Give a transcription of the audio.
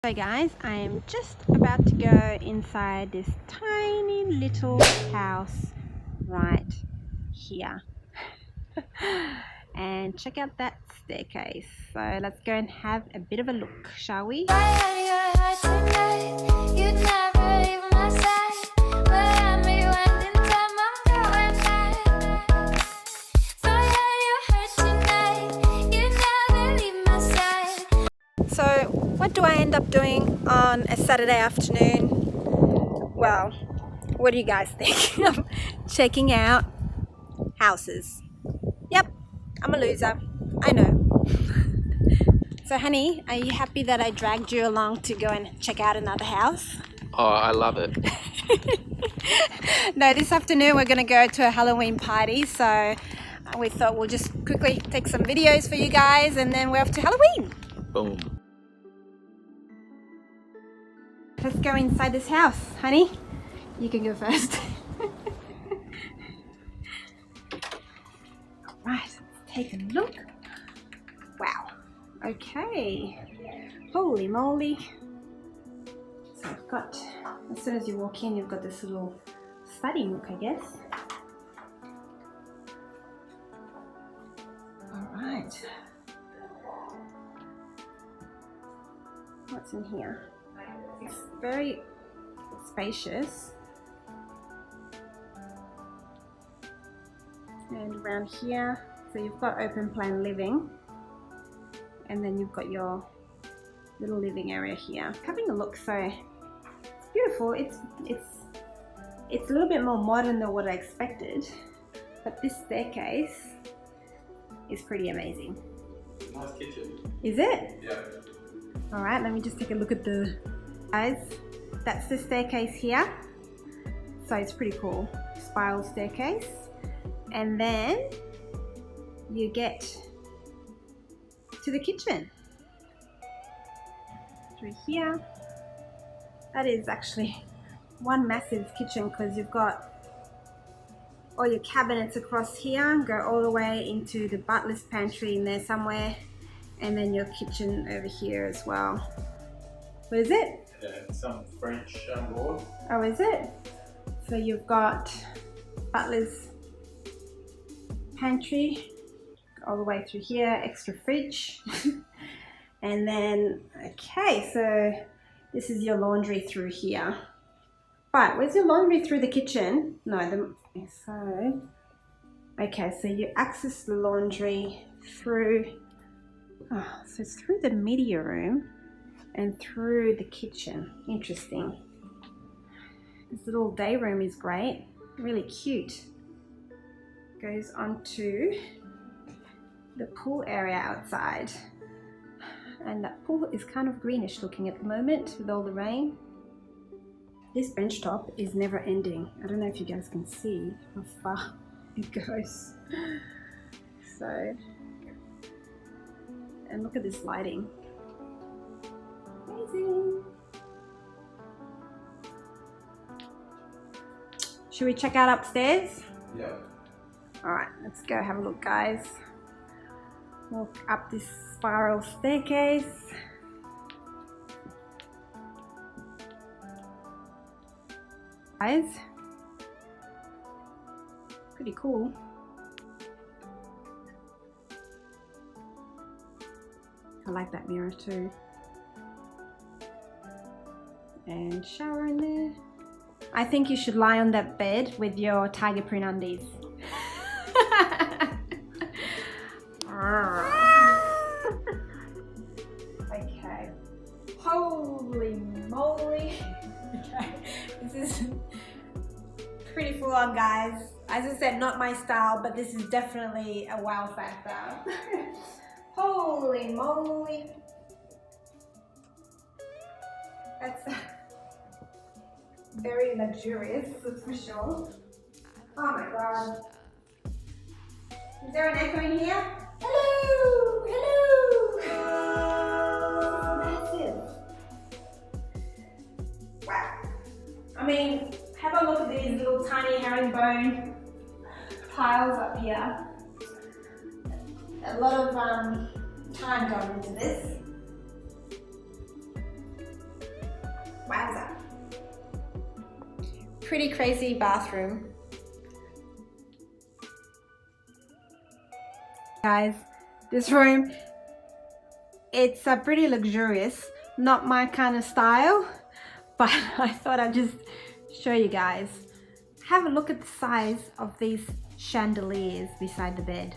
So guys, I am just about to go inside this tiny little house right here and check out that staircase. So let's go and have a bit of a look, shall we? So what do I end up doing on a Saturday afternoon? Well, what do you guys think? I'm checking out houses. Yep, I'm a loser. I know. So honey, are you happy that I dragged you along to go and check out another house? Oh, I love it. No, this afternoon we're going to go to a Halloween party, so we thought we'll just quickly take some videos for you guys and then we're off to Halloween. Boom. Let's go inside this house, honey. You can go first. Alright, let's take a look. Wow. Okay. Holy moly. So I've got, as soon as you walk in, you've got this little study nook, I guess. Alright. What's in here? It's very spacious, and around here, so you've got open plan living, and then you've got your little living area here. Having a look, so it's beautiful. It's a little bit more modern than what I expected, but this staircase is pretty amazing. Nice kitchen. Is it? Yeah. All right, let me just take a look at the guys. That's the staircase here, so it's pretty cool, spiral staircase, and then you get to the kitchen through here. That is actually one massive kitchen because you've got all your cabinets across here, go all the way into the butler's pantry in there somewhere, and then your kitchen over here as well. What is it? Some French board. Oh, is it? So you've got butler's pantry all the way through here, extra fridge. And then, okay, so this is your laundry through here. Right, where's your laundry through the kitchen? No, okay, so you access the laundry through, so it's through the media room and through the kitchen. Interesting. This little day room is great, really cute. Goes onto the pool area outside, and that pool is kind of greenish looking at the moment with all the rain. This bench top is never ending. I don't know if you guys can see how far it goes. So, and look at this lighting. Amazing. Should we check out upstairs? Yeah. Alright, let's go have a look, guys. Walk up this spiral staircase. Guys, pretty cool. I like that mirror too. And shower in there. I think you should lie on that bed with your tiger print undies. Okay. Holy moly. Okay. This is pretty full on, guys. As I said, not my style, but this is definitely a wow factor. Holy moly. That's very luxurious, that's for sure. Oh my god. Is there an echo in here? Hello! Hello! Massive. Wow. I mean, have a look at these little tiny herringbone tiles up here. A lot of time going into this. pretty crazy bathroom. Guys, this room, it's pretty luxurious, not my kind of style, but I thought I'd just show you guys. Have a look at the size of these chandeliers beside the bed.